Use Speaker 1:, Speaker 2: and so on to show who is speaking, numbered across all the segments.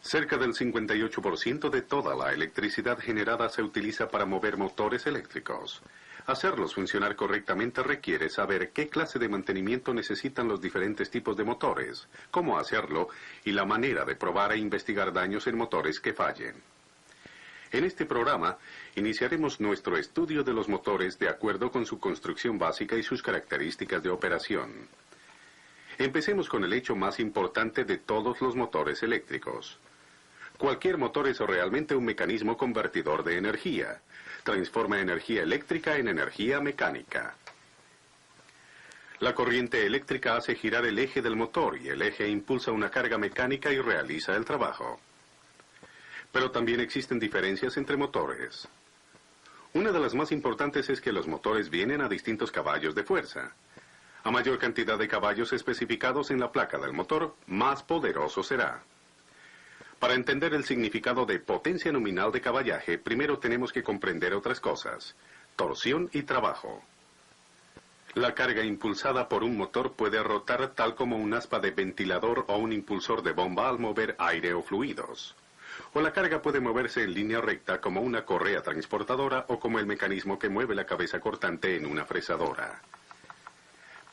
Speaker 1: Cerca del 58% de toda la electricidad generada se utiliza para mover motores eléctricos. Hacerlos funcionar correctamente requiere saber qué clase de mantenimiento necesitan los diferentes tipos de motores, cómo hacerlo y la manera de probar e investigar daños en motores que fallen. En este programa iniciaremos nuestro estudio de los motores de acuerdo con su construcción básica y sus características de operación. Empecemos con el hecho más importante de todos los motores eléctricos. Cualquier motor es realmente un mecanismo convertidor de energía. Transforma energía eléctrica en energía mecánica. La corriente eléctrica hace girar el eje del motor y el eje impulsa una carga mecánica y realiza el trabajo. Pero también existen diferencias entre motores. Una de las más importantes es que los motores vienen a distintos caballos de fuerza. A mayor cantidad de caballos especificados en la placa del motor, más poderoso será. Para entender el significado de potencia nominal de caballaje, primero tenemos que comprender otras cosas: torsión y trabajo. La carga impulsada por un motor puede rotar tal como un aspa de ventilador o un impulsor de bomba al mover aire o fluidos. O la carga puede moverse en línea recta como una correa transportadora o como el mecanismo que mueve la cabeza cortante en una fresadora.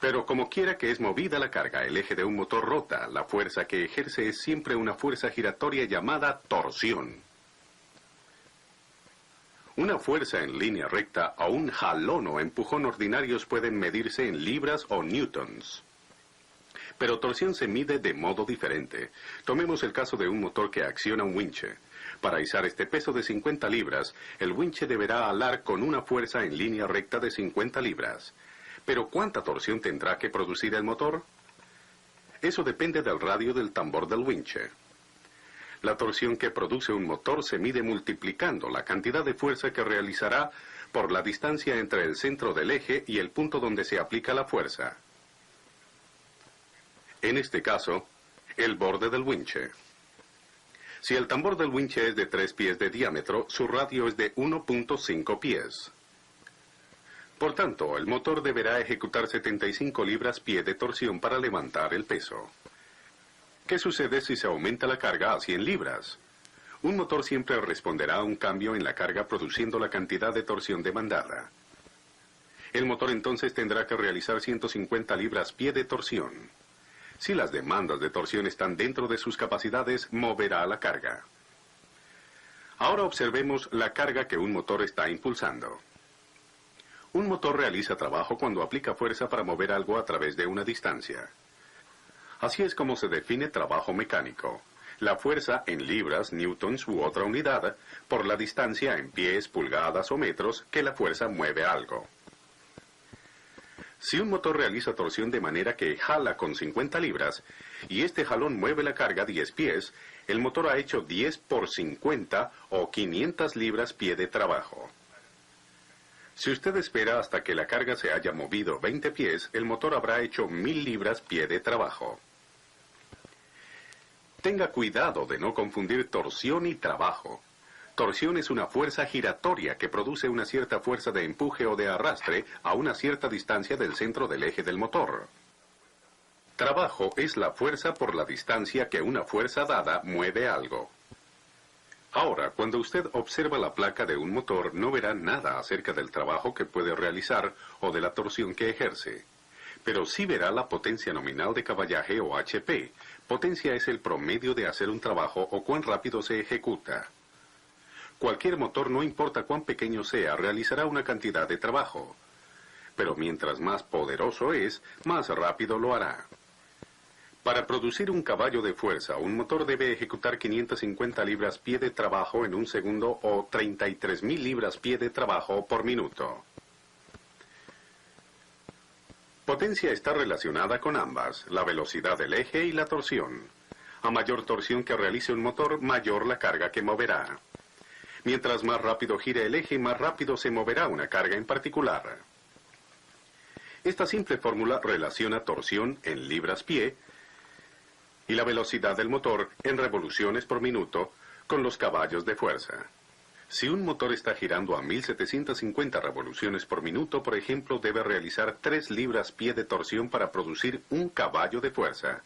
Speaker 1: Pero como quiera que es movida la carga, el eje de un motor rota. La fuerza que ejerce es siempre una fuerza giratoria llamada torsión. Una fuerza en línea recta o un jalón o empujón ordinarios pueden medirse en libras o newtons. Pero torsión se mide de modo diferente. Tomemos el caso de un motor que acciona un winche. Para izar este peso de 50 libras, el winche deberá alar con una fuerza en línea recta de 50 libras. ¿Pero cuánta torsión tendrá que producir el motor? Eso depende del radio del tambor del winche. La torsión que produce un motor se mide multiplicando la cantidad de fuerza que realizará por la distancia entre el centro del eje y el punto donde se aplica la fuerza. En este caso, el borde del winche. Si el tambor del winche es de 3 pies de diámetro, su radio es de 1.5 pies. Por tanto, el motor deberá ejecutar 75 libras-pie de torsión para levantar el peso. ¿Qué sucede si se aumenta la carga a 100 libras? Un motor siempre responderá a un cambio en la carga produciendo la cantidad de torsión demandada. El motor entonces tendrá que realizar 150 libras-pie de torsión. Si las demandas de torsión están dentro de sus capacidades, moverá la carga. Ahora observemos la carga que un motor está impulsando. Un motor realiza trabajo cuando aplica fuerza para mover algo a través de una distancia. Así es como se define trabajo mecánico. La fuerza en libras, newtons u otra unidad, por la distancia en pies, pulgadas o metros que la fuerza mueve algo. Si un motor realiza torsión de manera que jala con 50 libras, y este jalón mueve la carga 10 pies, el motor ha hecho 10 por 50 o 500 libras-pie de trabajo. Si usted espera hasta que la carga se haya movido 20 pies, el motor habrá hecho 1000 libras-pie de trabajo. Tenga cuidado de no confundir torsión y trabajo. Torsión es una fuerza giratoria que produce una cierta fuerza de empuje o de arrastre a una cierta distancia del centro del eje del motor. Trabajo es la fuerza por la distancia que una fuerza dada mueve algo. Ahora, cuando usted observa la placa de un motor, no verá nada acerca del trabajo que puede realizar o de la torsión que ejerce. Pero sí verá la potencia nominal de caballaje o HP. Potencia es el promedio de hacer un trabajo o cuán rápido se ejecuta. Cualquier motor, no importa cuán pequeño sea, realizará una cantidad de trabajo. Pero mientras más poderoso es, más rápido lo hará. Para producir un caballo de fuerza, un motor debe ejecutar 550 libras-pie de trabajo en un segundo o 33.000 libras-pie de trabajo por minuto. Potencia está relacionada con ambas, la velocidad del eje y la torsión. A mayor torsión que realice un motor, mayor la carga que moverá. Mientras más rápido gire el eje, más rápido se moverá una carga en particular. Esta simple fórmula relaciona torsión en libras-pie y la velocidad del motor en revoluciones por minuto con los caballos de fuerza. Si un motor está girando a 1750 revoluciones por minuto, por ejemplo, debe realizar 3 libras-pie de torsión para producir un caballo de fuerza.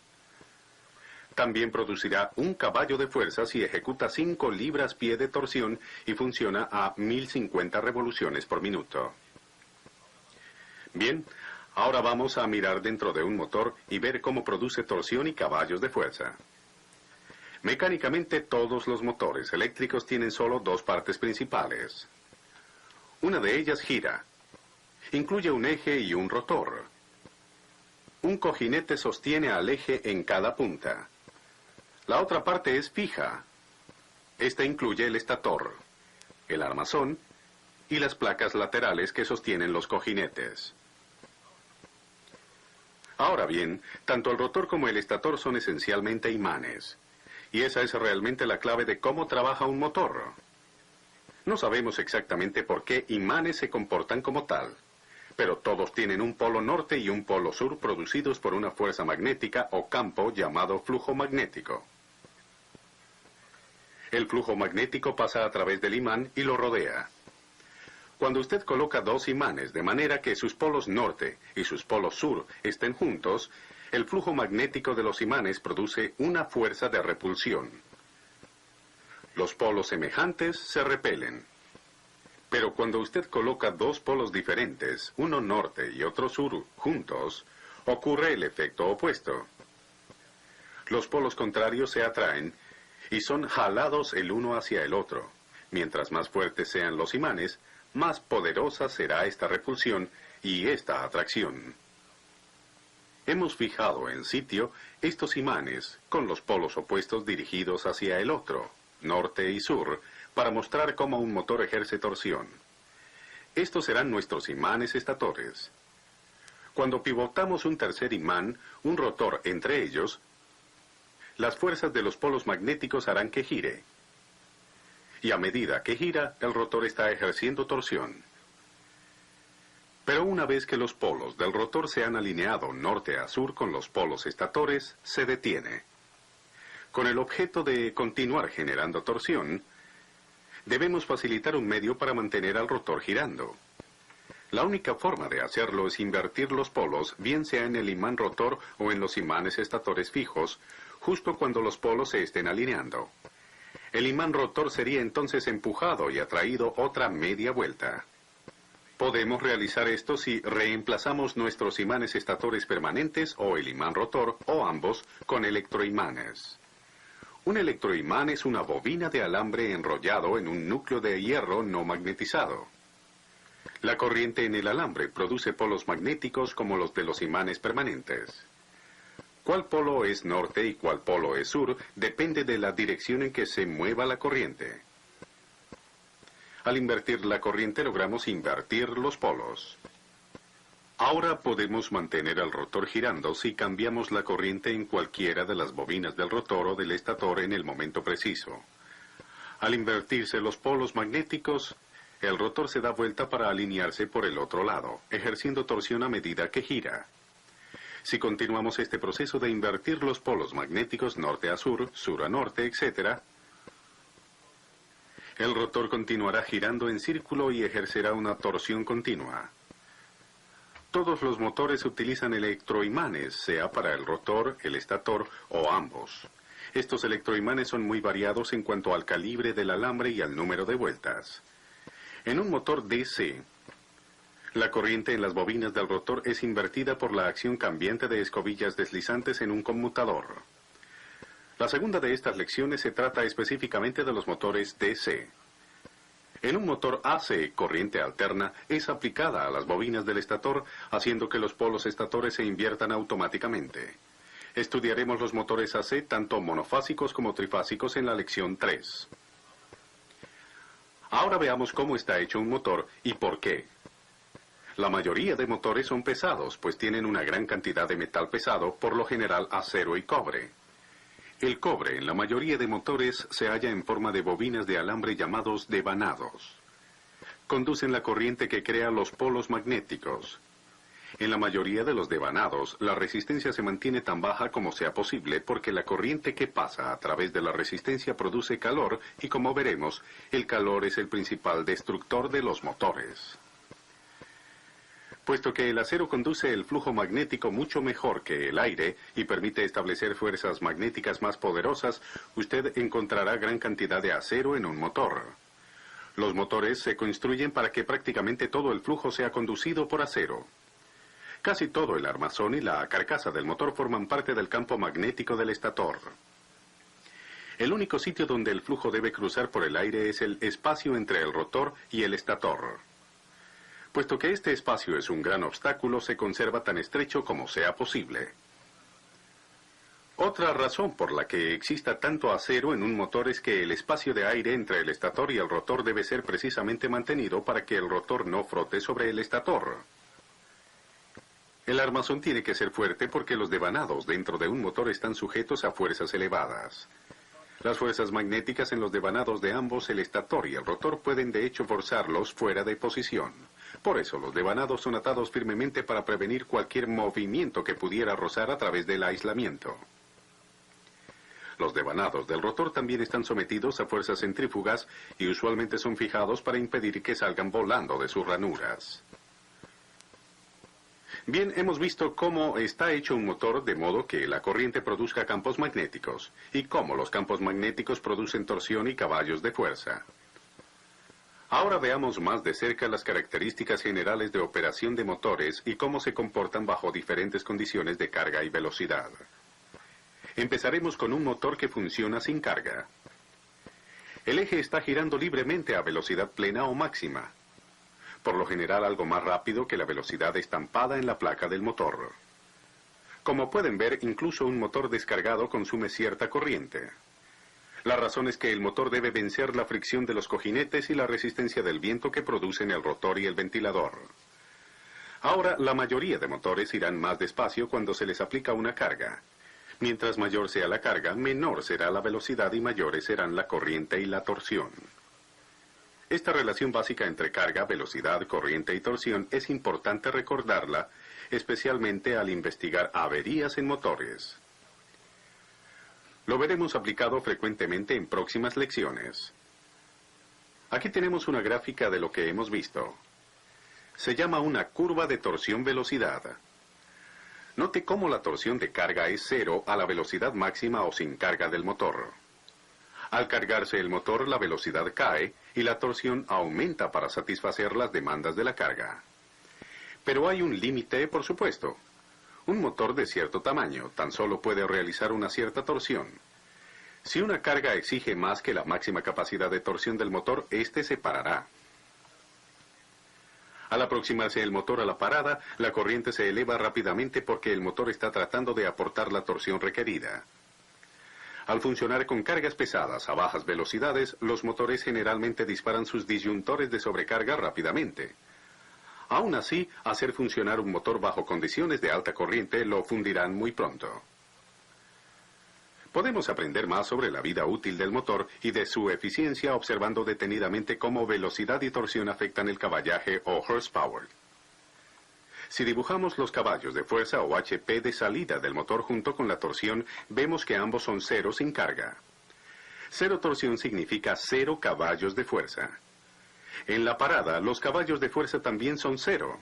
Speaker 1: También producirá 1 caballo de fuerza si ejecuta 5 libras-pie de torsión y funciona a 1050 revoluciones por minuto. Bien, ahora vamos a mirar dentro de un motor y ver cómo produce torsión y caballos de fuerza. Mecánicamente, todos los motores eléctricos tienen solo 2 partes principales. Una de ellas gira. Incluye un eje y un rotor. Un cojinete sostiene al eje en cada punta. La otra parte es fija. Esta incluye el estator, el armazón y las placas laterales que sostienen los cojinetes. Ahora bien, tanto el rotor como el estator son esencialmente imanes. Y esa es realmente la clave de cómo trabaja un motor. No sabemos exactamente por qué imanes se comportan como tal, pero todos tienen un polo norte y un polo sur producidos por una fuerza magnética o campo llamado flujo magnético. El flujo magnético pasa a través del imán y lo rodea. Cuando usted coloca 2 imanes de manera que sus polos norte y sus polos sur estén juntos, el flujo magnético de los imanes produce una fuerza de repulsión. Los polos semejantes se repelen. Pero cuando usted coloca 2 polos diferentes, uno norte y otro sur, juntos, ocurre el efecto opuesto. Los polos contrarios se atraen y son jalados el uno hacia el otro. Mientras más fuertes sean los imanes, más poderosa será esta repulsión y esta atracción. Hemos fijado en sitio estos imanes con los polos opuestos dirigidos hacia el otro, norte y sur, para mostrar cómo un motor ejerce torsión. Estos serán nuestros imanes estatores. Cuando pivotamos un tercer imán, un rotor entre ellos, las fuerzas de los polos magnéticos harán que gire. Y a medida que gira, el rotor está ejerciendo torsión. Pero una vez que los polos del rotor se han alineado norte a sur con los polos estatores, se detiene. Con el objeto de continuar generando torsión, debemos facilitar un medio para mantener al rotor girando. La única forma de hacerlo es invertir los polos, bien sea en el imán rotor o en los imanes estatores fijos, justo cuando los polos se estén alineando. El imán rotor sería entonces empujado y atraído otra media vuelta. Podemos realizar esto si reemplazamos nuestros imanes estatores permanentes o el imán rotor, o ambos, con electroimanes. Un electroimán es una bobina de alambre enrollado en un núcleo de hierro no magnetizado. La corriente en el alambre produce polos magnéticos como los de los imanes permanentes. Cuál polo es norte y cuál polo es sur depende de la dirección en que se mueva la corriente. Al invertir la corriente logramos invertir los polos. Ahora podemos mantener al rotor girando si cambiamos la corriente en cualquiera de las bobinas del rotor o del estator en el momento preciso. Al invertirse los polos magnéticos, el rotor se da vuelta para alinearse por el otro lado, ejerciendo torsión a medida que gira. Si continuamos este proceso de invertir los polos magnéticos norte a sur a norte, etc., el rotor continuará girando en círculo y ejercerá una torsión continua. Todos los motores utilizan electroimanes, sea para el rotor, el estator o ambos. Estos electroimanes son muy variados en cuanto al calibre del alambre y al número de vueltas. En un motor DC, la corriente en las bobinas del rotor es invertida por la acción cambiante de escobillas deslizantes en un conmutador. La segunda de estas lecciones se trata específicamente de los motores DC. En un motor AC, corriente alterna es aplicada a las bobinas del estator, haciendo que los polos estatores se inviertan automáticamente. Estudiaremos los motores AC tanto monofásicos como trifásicos en la lección 3. Ahora veamos cómo está hecho un motor y por qué. La mayoría de motores son pesados, pues tienen una gran cantidad de metal pesado, por lo general acero y cobre. El cobre en la mayoría de motores se halla en forma de bobinas de alambre llamados devanados. Conducen la corriente que crea los polos magnéticos. En la mayoría de los devanados, la resistencia se mantiene tan baja como sea posible porque la corriente que pasa a través de la resistencia produce calor y, como veremos, el calor es el principal destructor de los motores. Puesto que el acero conduce el flujo magnético mucho mejor que el aire y permite establecer fuerzas magnéticas más poderosas, usted encontrará gran cantidad de acero en un motor. Los motores se construyen para que prácticamente todo el flujo sea conducido por acero. Casi todo el armazón y la carcasa del motor forman parte del campo magnético del estator. El único sitio donde el flujo debe cruzar por el aire es el espacio entre el rotor y el estator. Puesto que este espacio es un gran obstáculo, se conserva tan estrecho como sea posible. Otra razón por la que exista tanto acero en un motor es que el espacio de aire entre el estator y el rotor debe ser precisamente mantenido para que el rotor no frote sobre el estator. El armazón tiene que ser fuerte porque los devanados dentro de un motor están sujetos a fuerzas elevadas. Las fuerzas magnéticas en los devanados de ambos, el estator y el rotor, pueden de hecho forzarlos fuera de posición. Por eso los devanados son atados firmemente para prevenir cualquier movimiento que pudiera rozar a través del aislamiento. Los devanados del rotor también están sometidos a fuerzas centrífugas y usualmente son fijados para impedir que salgan volando de sus ranuras. Bien, hemos visto cómo está hecho un motor de modo que la corriente produzca campos magnéticos y cómo los campos magnéticos producen torsión y caballos de fuerza. Ahora veamos más de cerca las características generales de operación de motores y cómo se comportan bajo diferentes condiciones de carga y velocidad. Empezaremos con un motor que funciona sin carga. El eje está girando libremente a velocidad plena o máxima, por lo general algo más rápido que la velocidad estampada en la placa del motor. Como pueden ver, incluso un motor descargado consume cierta corriente. La razón es que el motor debe vencer la fricción de los cojinetes y la resistencia del viento que producen el rotor y el ventilador. Ahora, la mayoría de motores irán más despacio cuando se les aplica una carga. Mientras mayor sea la carga, menor será la velocidad y mayores serán la corriente y la torsión. Esta relación básica entre carga, velocidad, corriente y torsión es importante recordarla, especialmente al investigar averías en motores. Lo veremos aplicado frecuentemente en próximas lecciones. Aquí tenemos una gráfica de lo que hemos visto. Se llama una curva de torsión-velocidad. Note cómo la torsión de carga es cero a la velocidad máxima o sin carga del motor. Al cargarse el motor, la velocidad cae y la torsión aumenta para satisfacer las demandas de la carga. Pero hay un límite, por supuesto. Un motor de cierto tamaño tan solo puede realizar una cierta torsión. Si una carga exige más que la máxima capacidad de torsión del motor, éste se parará. Al aproximarse el motor a la parada, la corriente se eleva rápidamente porque el motor está tratando de aportar la torsión requerida. Al funcionar con cargas pesadas a bajas velocidades, los motores generalmente disparan sus disyuntores de sobrecarga rápidamente. Aún así, hacer funcionar un motor bajo condiciones de alta corriente lo fundirán muy pronto. Podemos aprender más sobre la vida útil del motor y de su eficiencia observando detenidamente cómo velocidad y torsión afectan el caballaje o horsepower. Si dibujamos los caballos de fuerza o HP de salida del motor junto con la torsión, vemos que ambos son cero sin carga. Cero torsión significa 0 caballos de fuerza. En la parada, los caballos de fuerza también son 0.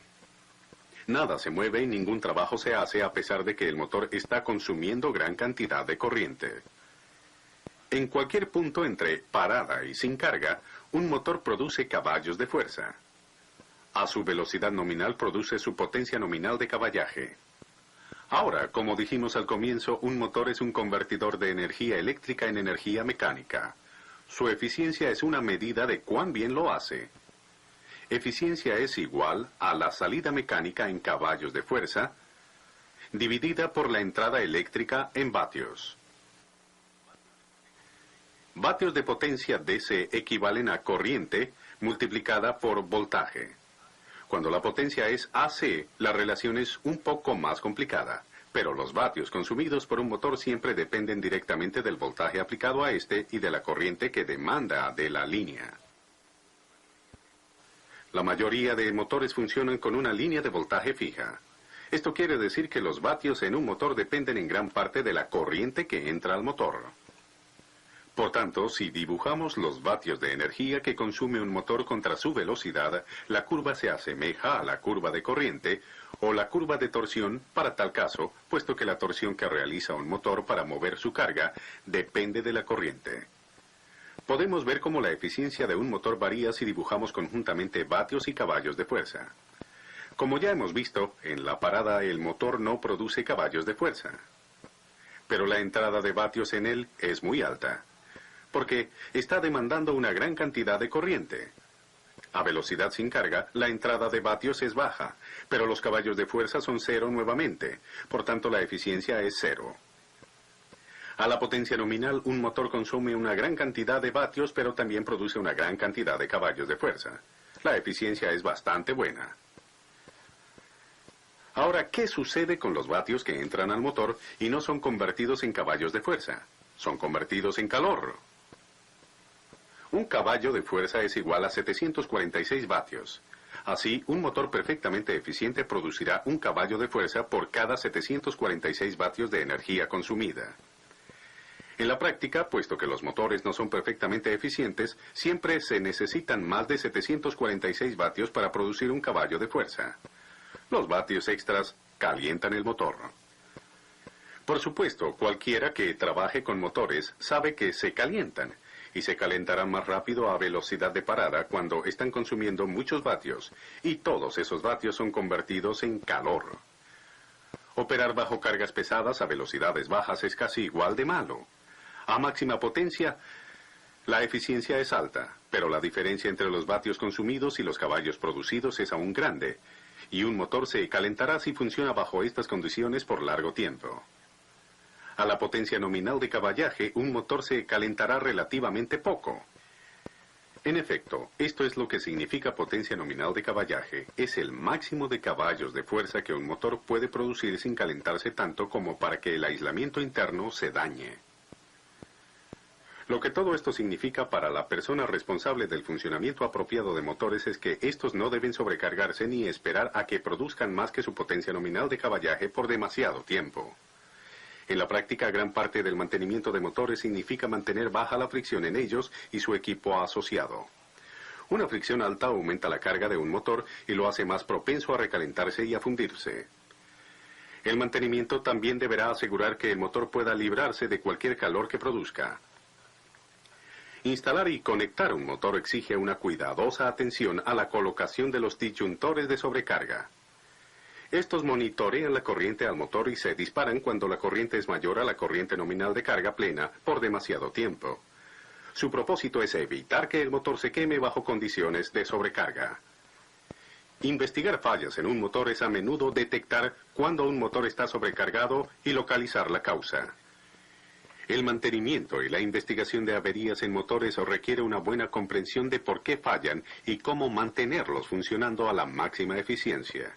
Speaker 1: Nada se mueve y ningún trabajo se hace a pesar de que el motor está consumiendo gran cantidad de corriente. En cualquier punto entre parada y sin carga, un motor produce caballos de fuerza. A su velocidad nominal produce su potencia nominal de caballaje. Ahora, como dijimos al comienzo, un motor es un convertidor de energía eléctrica en energía mecánica. Su eficiencia es una medida de cuán bien lo hace. Eficiencia es igual a la salida mecánica en caballos de fuerza, dividida por la entrada eléctrica en vatios. Vatios de potencia DC equivalen a corriente multiplicada por voltaje. Cuando la potencia es AC, la relación es un poco más complicada, pero los vatios consumidos por un motor siempre dependen directamente del voltaje aplicado a este y de la corriente que demanda de la línea. La mayoría de motores funcionan con una línea de voltaje fija. Esto quiere decir que los vatios en un motor dependen en gran parte de la corriente que entra al motor. Por tanto, si dibujamos los vatios de energía que consume un motor contra su velocidad, la curva se asemeja a la curva de corriente o la curva de torsión para tal caso, puesto que la torsión que realiza un motor para mover su carga depende de la corriente. Podemos ver cómo la eficiencia de un motor varía si dibujamos conjuntamente vatios y caballos de fuerza. Como ya hemos visto, en la parada el motor no produce caballos de fuerza, pero la entrada de vatios en él es muy alta, porque está demandando una gran cantidad de corriente. A velocidad sin carga, la entrada de vatios es baja, pero los caballos de fuerza son cero nuevamente, por tanto la eficiencia es cero. A la potencia nominal, un motor consume una gran cantidad de vatios, pero también produce una gran cantidad de caballos de fuerza. La eficiencia es bastante buena. Ahora, ¿qué sucede con los vatios que entran al motor y no son convertidos en caballos de fuerza? Son convertidos en calor. Un caballo de fuerza es igual a 746 vatios. Así, un motor perfectamente eficiente producirá un caballo de fuerza por cada 746 vatios de energía consumida. En la práctica, puesto que los motores no son perfectamente eficientes, siempre se necesitan más de 746 vatios para producir un caballo de fuerza. Los vatios extras calientan el motor. Por supuesto, cualquiera que trabaje con motores sabe que se calientan, y se calentarán más rápido a velocidad de parada cuando están consumiendo muchos vatios, y todos esos vatios son convertidos en calor. Operar bajo cargas pesadas a velocidades bajas es casi igual de malo. A máxima potencia, la eficiencia es alta, pero la diferencia entre los vatios consumidos y los caballos producidos es aún grande, y un motor se calentará si funciona bajo estas condiciones por largo tiempo. A la potencia nominal de caballaje, un motor se calentará relativamente poco. En efecto, esto es lo que significa potencia nominal de caballaje. Es el máximo de caballos de fuerza que un motor puede producir sin calentarse tanto como para que el aislamiento interno se dañe. Lo que todo esto significa para la persona responsable del funcionamiento apropiado de motores es que estos no deben sobrecargarse ni esperar a que produzcan más que su potencia nominal de caballaje por demasiado tiempo. En la práctica, gran parte del mantenimiento de motores significa mantener baja la fricción en ellos y su equipo asociado. Una fricción alta aumenta la carga de un motor y lo hace más propenso a recalentarse y a fundirse. El mantenimiento también deberá asegurar que el motor pueda librarse de cualquier calor que produzca. Instalar y conectar un motor exige una cuidadosa atención a la colocación de los disyuntores de sobrecarga. Estos monitorean la corriente al motor y se disparan cuando la corriente es mayor a la corriente nominal de carga plena por demasiado tiempo. Su propósito es evitar que el motor se queme bajo condiciones de sobrecarga. Investigar fallas en un motor es a menudo detectar cuando un motor está sobrecargado y localizar la causa. El mantenimiento y la investigación de averías en motores requiere una buena comprensión de por qué fallan y cómo mantenerlos funcionando a la máxima eficiencia.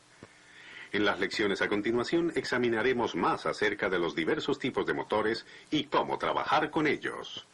Speaker 1: En las lecciones a continuación examinaremos más acerca de los diversos tipos de motores y cómo trabajar con ellos.